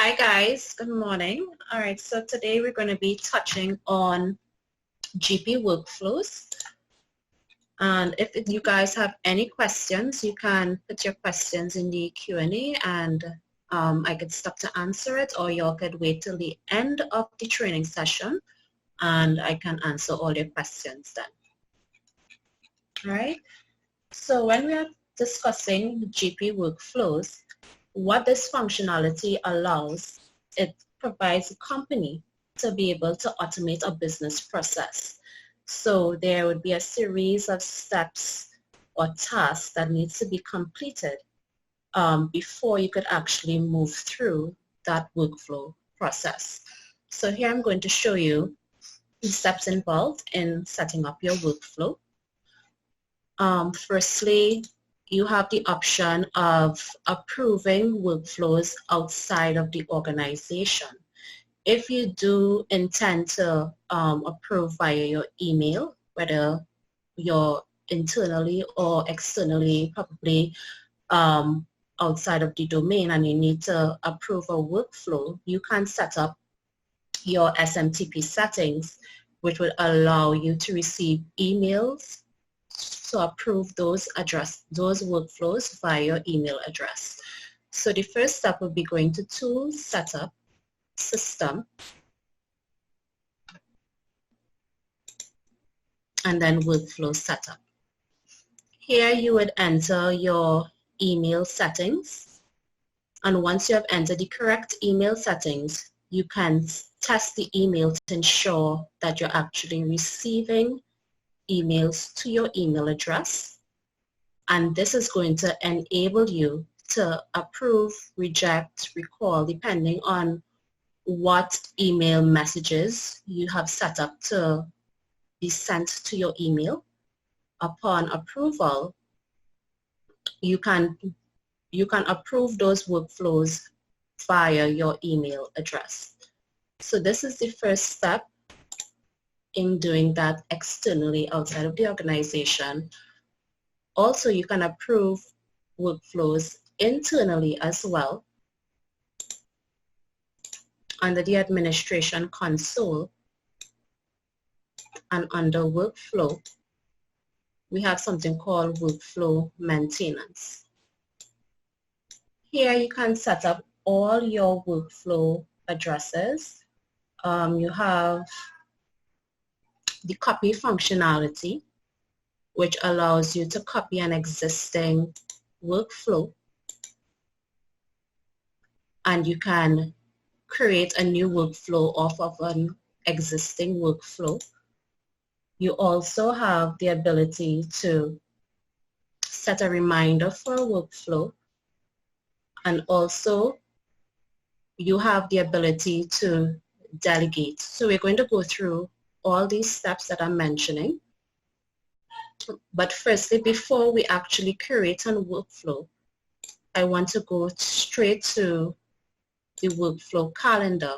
Hi guys, good morning. All right, so today we're going to be touching on GP workflows. And if you guys have any questions, you can put your questions in the Q&A and I could stop to answer it, or y'all could wait till the end of the training session and I can answer all your questions then. All right, so when we are discussing GP workflows, what this functionality allows, it provides a company to be able to automate a business process. So there would be a series of steps or tasks that needs to be completed before you could actually move through that workflow process. So here I'm going to show you the steps involved in setting up your workflow. Firstly, you have the option of approving workflows outside of the organization. If you do intend to approve via your email, whether you're internally or externally, probably outside of the domain, and you need to approve a workflow, you can set up your SMTP settings, which would allow you to receive emails to approve those workflows via your email address. So the first step would be going to Tools, Setup, System, and then Workflow Setup. Here you would enter your email settings, and once you have entered the correct email settings, you can test the email to ensure that you're actually receiving emails to your email address, and this is going to enable you to approve, reject, recall, depending on what email messages you have set up to be sent to your email. Upon approval, you can approve those workflows via your email address. So this is the first step in doing that externally outside of the organization. Also, you can approve workflows internally as well. Under the administration console and under workflow, we have something called workflow maintenance. Here you can set up all your workflow addresses. You have the copy functionality, which allows you to copy an existing workflow, and you can create a new workflow off of an existing workflow. You also have the ability to set a reminder for a workflow, and also you have the ability to delegate. So we're going to go through all these steps that I'm mentioning. But firstly, before we actually create a workflow, I want to go straight to the workflow calendar,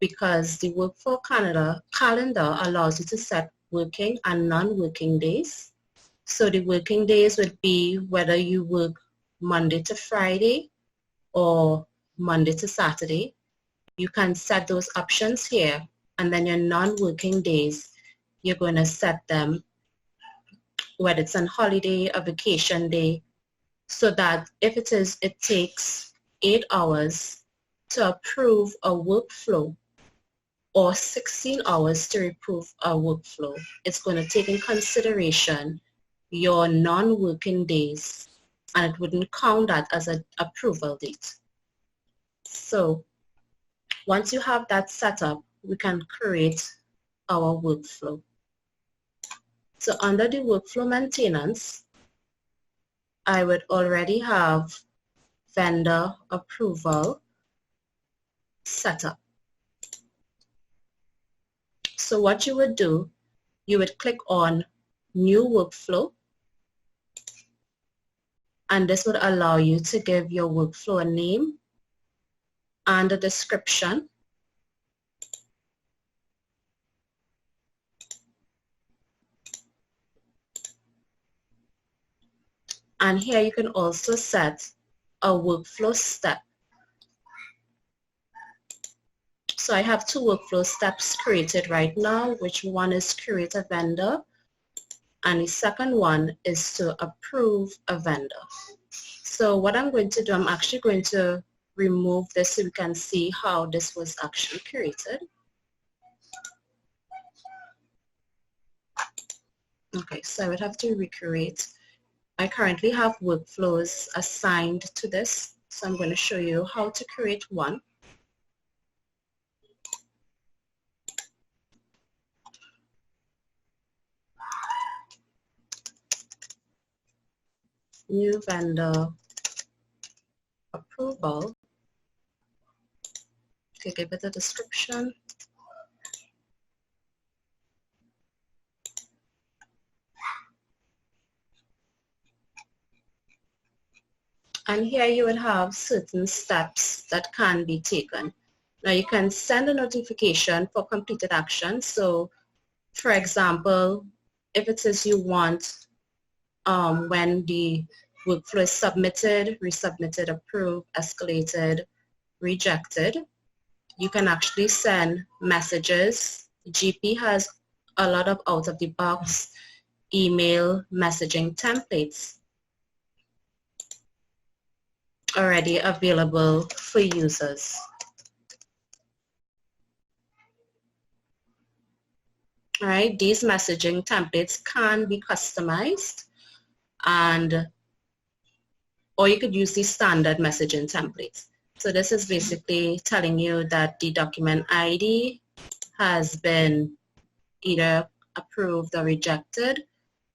because the workflow calendar allows you to set working and non-working days. So the working days would be whether you work Monday to Friday or Monday to Saturday. You can set those options here, and then your non-working days, you're going to set them whether it's on holiday, a vacation day, so that if it takes 8 hours to approve a workflow or 16 hours to approve a workflow, it's going to take in consideration your non-working days, and it wouldn't count that as an approval date. So once you have that set up, we can create our workflow. So under the workflow maintenance, I would already have vendor approval set up. So what you would do, you would click on new workflow, and this would allow you to give your workflow a name and a description. And here you can also set a workflow step. So I have two workflow steps created right now, which one is create a vendor, and the second one is to approve a vendor. So what I'm going to do, I'm actually going to remove this so we can see how this was actually created. Okay, so I would have to recreate. I currently have workflows assigned to this, so I'm going to show you how to create one. New vendor approval. Okay, give it a description. And here you would have certain steps that can be taken. Now you can send a notification for completed action. So for example, if it says you want when the workflow is submitted, resubmitted, approved, escalated, rejected, you can actually send messages. GP has a lot of out-of-the-box email messaging templates already available for users. All right, these messaging templates can be customized, or you could use the standard messaging templates. So this is basically telling you that the document ID has been either approved or rejected,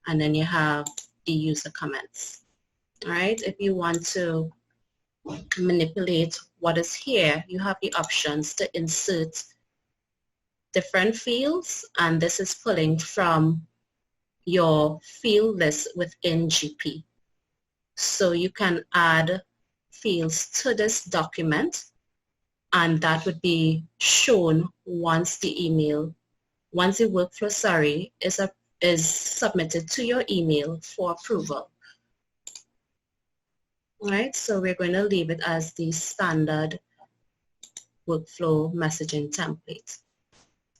and then you have the user comments. All right, if you want to manipulate what is here, you have the options to insert different fields, and this is pulling from your field list within GP. So you can add fields to this document, and that would be shown once the workflow, is submitted to your email for approval. All right, so we're going to leave it as the standard workflow messaging template.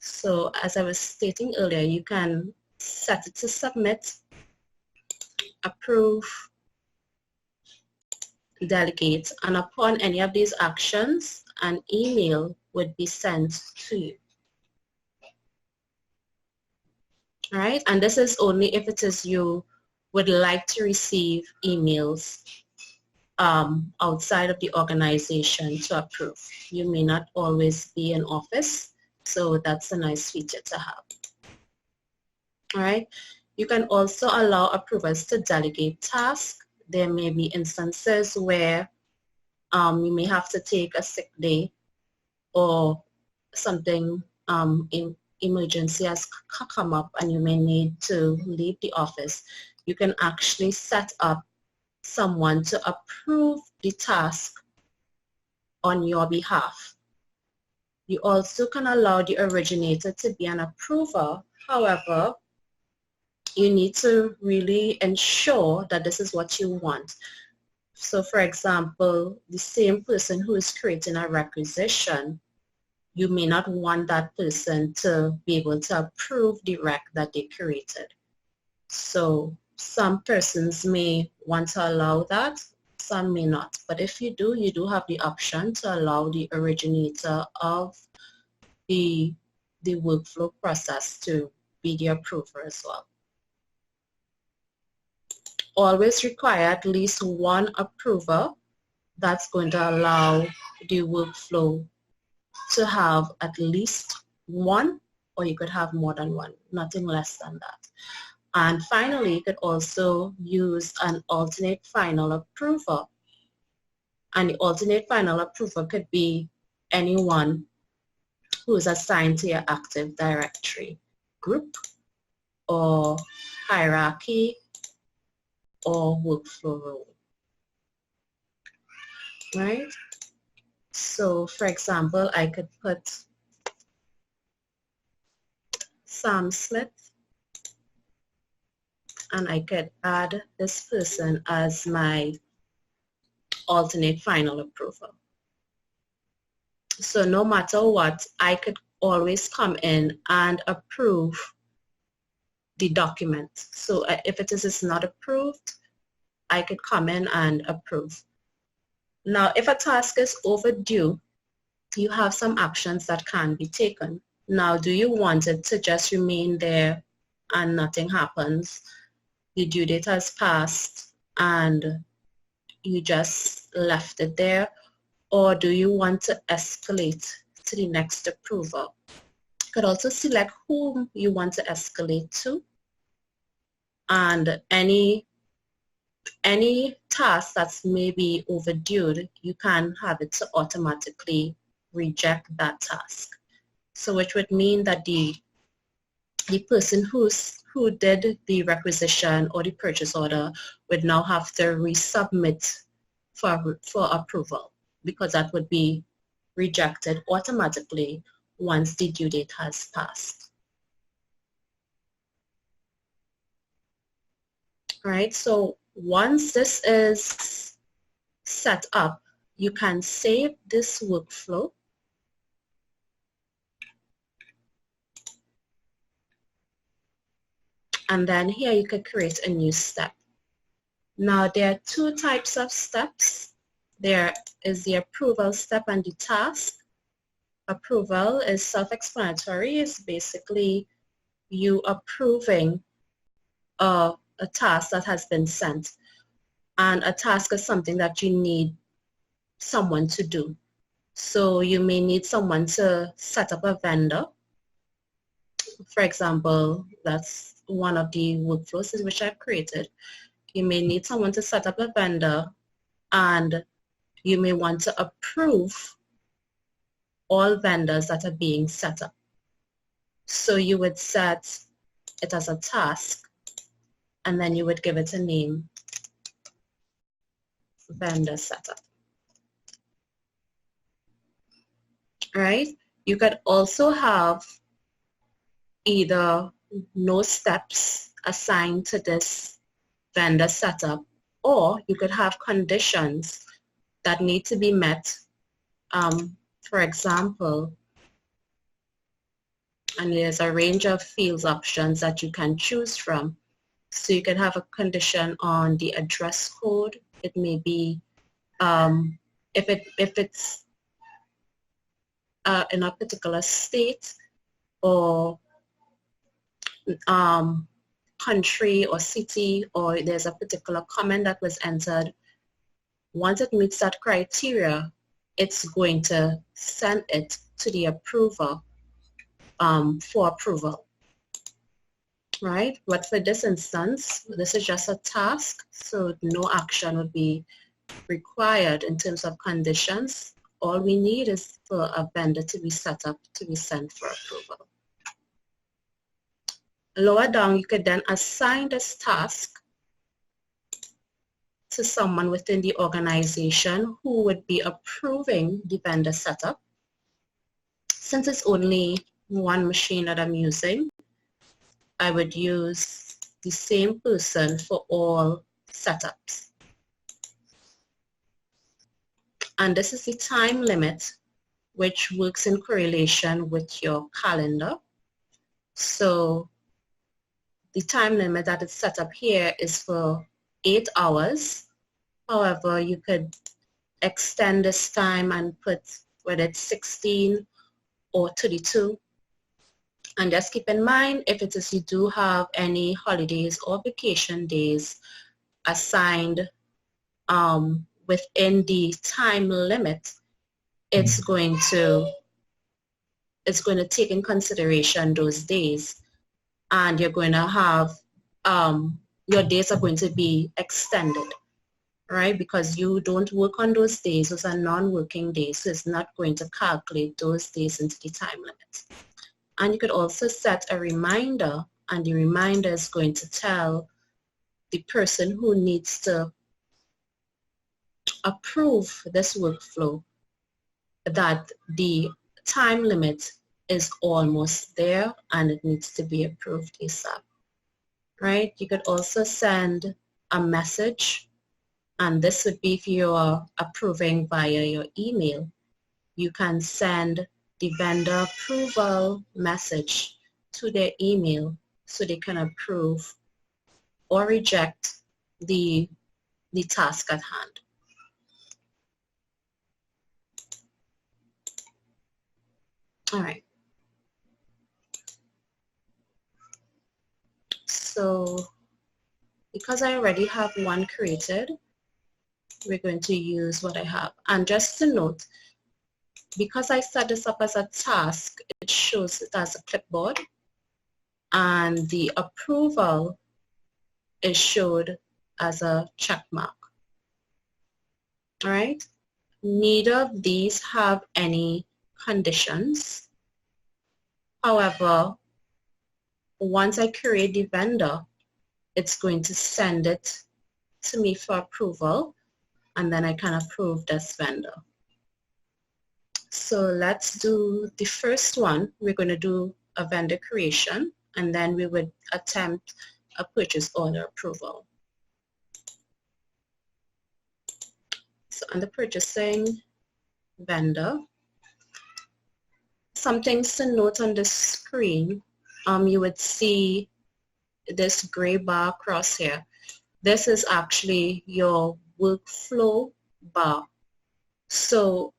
So as I was stating earlier, you can set it to submit, approve, delegate, and upon any of these actions, an email would be sent to you. All right, and this is only if it is you would like to receive emails outside of the organization to approve. You may not always be in office, so that's a nice feature to have. All right, you can also allow approvers to delegate tasks. There may be instances where you may have to take a sick day or something in emergency has come up and you may need to leave the office. You can actually set up someone to approve the task on your behalf. You also can allow the originator to be an approver. However, you need to really ensure that this is what you want. So for example, the same person who is creating a requisition, you may not want that person to be able to approve the rec that they created. So some persons may want to allow that, some may not. But if you do, you do have the option to allow the originator of the workflow process to be the approver as well. Always require at least one approver. That's going to allow the workflow to have at least one, or you could have more than one, nothing less than that. And finally, you could also use an alternate final approver. And the alternate final approver could be anyone who is assigned to your Active Directory group or hierarchy or workflow role. Right? So for example, I could put Sam Smith, and I could add this person as my alternate final approval. So no matter what, I could always come in and approve the document. So if it's not approved, I could come in and approve. Now, if a task is overdue, you have some actions that can be taken. Now, do you want it to just remain there and nothing happens? The due date has passed and you just left it there? Or do you want to escalate to the next approval? You could also select whom you want to escalate to, and any task that's maybe overdue, you can have it to automatically reject that task. So which would mean that the person who did the requisition or the purchase order would now have to resubmit for approval, because that would be rejected automatically once the due date has passed. All right, so once this is set up, you can save this workflow. And then here you could create a new step. Now there are two types of steps. There is the approval step and the task. Approval is self-explanatory. It's basically you approving a task that has been sent. And a task is something that you need someone to do. So you may need someone to set up a vendor. For example, that's one of the workflows which I've created. You may need someone to set up a vendor, and you may want to approve all vendors that are being set up. So you would set it as a task, and then you would give it a name, vendor setup. All right? You could also have either no steps assigned to this vendor setup, or you could have conditions that need to be met. For example, and there's a range of fields options that you can choose from. So you can have a condition on the address code. It may be if it's in a particular state or country or city, or there's a particular comment that was entered. Once it meets that criteria, it's going to send it to the approver for approval, right? But for this instance, this is just a task, so no action would be required in terms of conditions. All we need is for a vendor to be set up to be sent for approval. Lower down, you could then assign this task to someone within the organization who would be approving the vendor setup. Since it's only one machine that I'm using, I would use the same person for all setups. And this is the time limit, which works in correlation with your calendar. So the time limit that is set up here is for 8 hours. However, you could extend this time and put whether it's 16 or 32. And just keep in mind, if it is you do have any holidays or vacation days assigned within the time limit, it's going to take in consideration those days, and you're going to have your days are going to be extended, right? Because you don't work on those days. Those are non-working days, so it's not going to calculate those days into the time limit. And you could also set a reminder, and the reminder is going to tell the person who needs to approve this workflow that the time limit is almost there and it needs to be approved ASAP, right? You could also send a message, and this would be if you're approving via your email. you can send the vendor approval message to their email so they can approve or reject the task at hand. All right. So because I already have one created, we're going to use what I have. And just to note, because I set this up as a task, it shows it as a clipboard, and the approval is showed as a check mark. All right. Neither of these have any conditions. However, once I create the vendor, it's going to send it to me for approval, and then I can approve this vendor. So let's do the first one. We're going to do a vendor creation, and then we would attempt a purchase order approval. So on the purchasing vendor, some things to note on the screen. You would see this gray bar across here. This is actually your workflow bar. So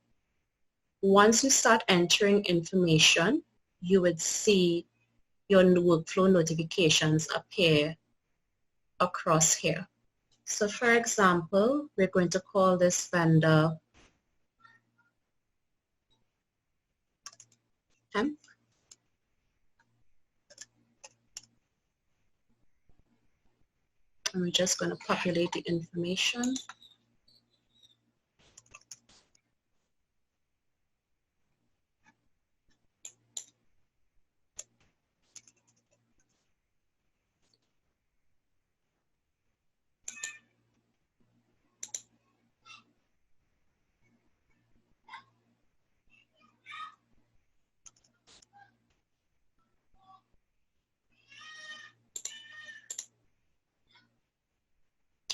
once you start entering information, you would see your workflow notifications appear across here. So for example, we're going to call this vendor temp. And we're just going to populate the information.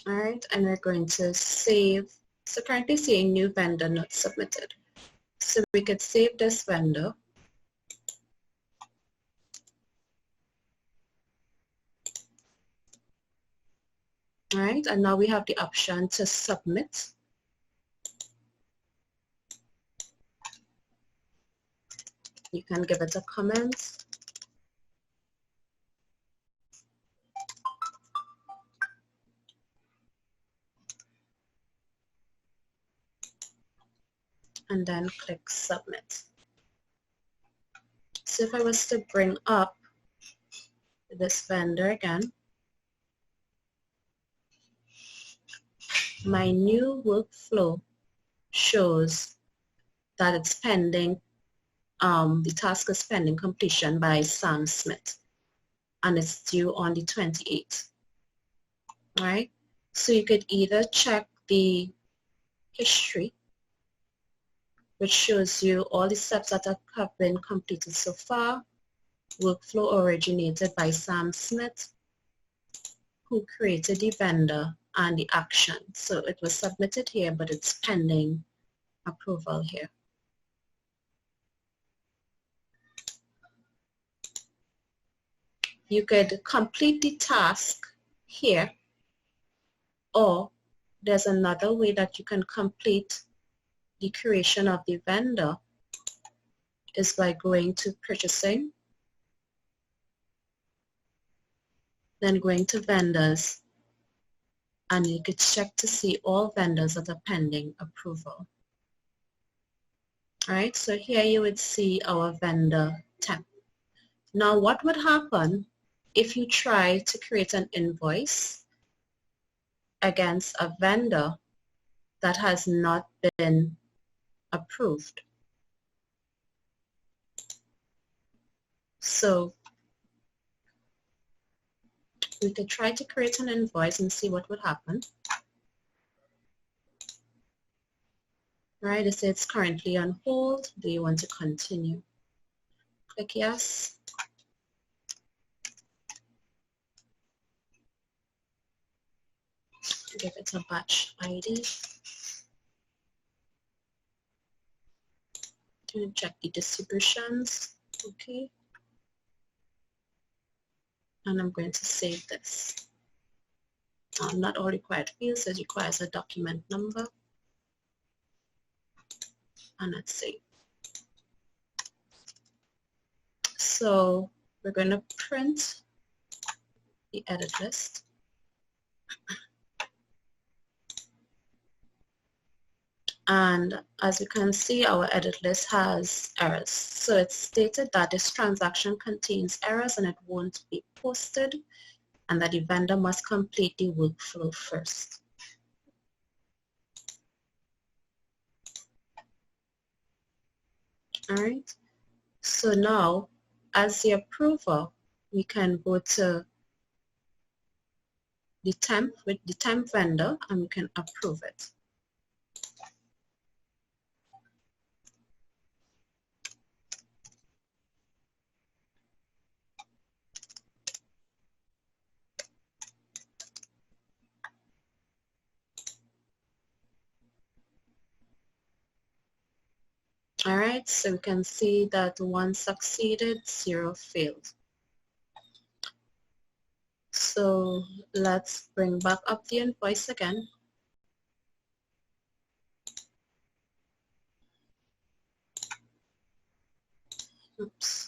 All right, and we're going to save. So currently saying new vendor not submitted. So we could save this vendor. All right, and now we have the option to submit. You can give it a comment. And then click submit. So if I was to bring up this vendor again, my new workflow shows that it's pending, the task is pending completion by Sam Smith, and it's due on the 28th. All right, so you could either check the history, which shows you all the steps that have been completed so far. Workflow originated by Sam Smith, who created the vendor, and the action. So it was submitted here, but it's pending approval here. You could complete the task here, or there's another way that you can complete the creation of the vendor is by going to purchasing, then going to vendors, and you could check to see all vendors that are pending approval. All right, so here you would see our vendor temp. Now what would happen if you try to create an invoice against a vendor that has not been approved? So we could try to create an invoice and see what would happen. All right, it says it's currently on hold. Do you want to continue? Click yes. Give it a batch ID. going to check the distributions. Okay. And I'm going to save this. Not all required fields, it requires a document number. And let's see. So we're going to print the edit list. And as you can see, our edit list has errors. So it's stated that this transaction contains errors and it won't be posted, and that the vendor must complete the workflow first. All right. So now, as the approver, we can go to the temp with the temp vendor and we can approve it. All right, so we can see that 1 succeeded, 0 failed. So let's bring back up the invoice again. Oops.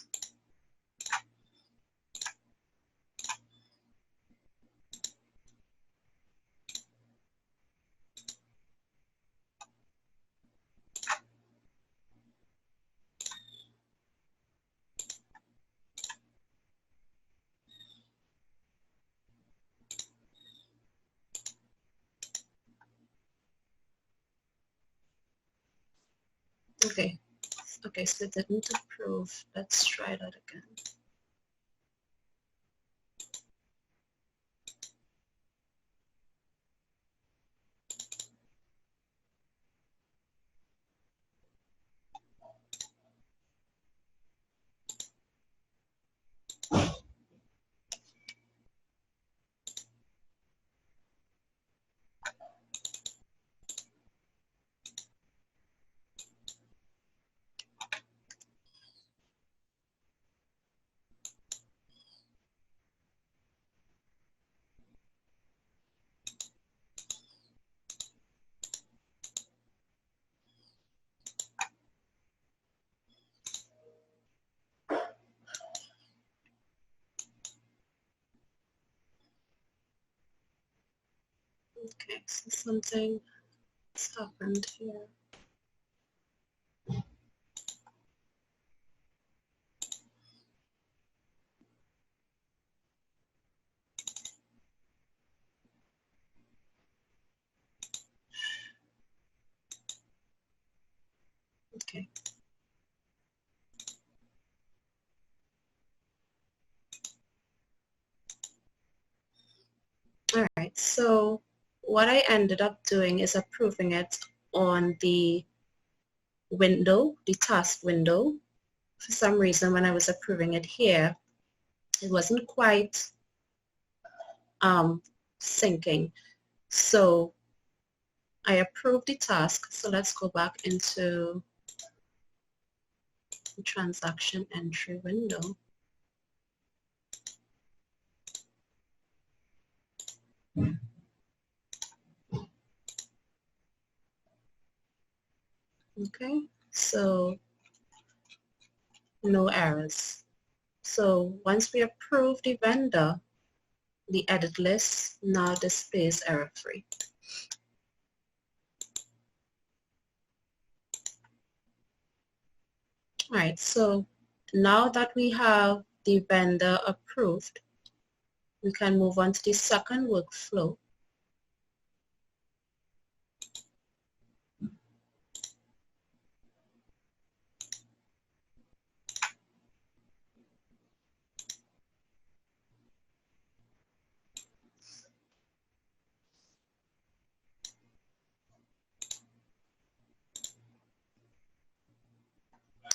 Okay, so it didn't approve. Let's try that again. Okay, so something has happened here. Okay. All right, so what I ended up doing is approving it on the window, the task window. For some reason, when I was approving it here, it wasn't quite syncing. So I approved the task. So let's go back into the transaction entry window. Okay, so no errors. So once we approve the vendor, the edit list now displays error-free. All right, so now that we have the vendor approved, we can move on to the second workflow.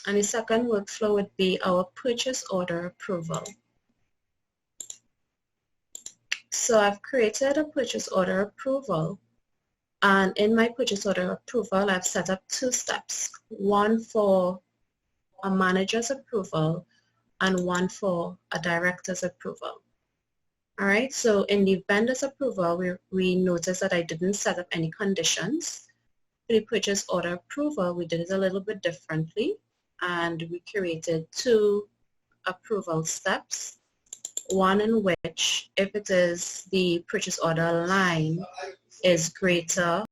And the second workflow would be our purchase order approval. So I've created a purchase order approval, and in my purchase order approval, I've set up 2 steps. One for a manager's approval and one for a director's approval. All right, so in the vendor's approval, we noticed that I didn't set up any conditions. For the purchase order approval, we did it a little bit differently, and we created two approval steps. One in which, if it is the purchase order line is greater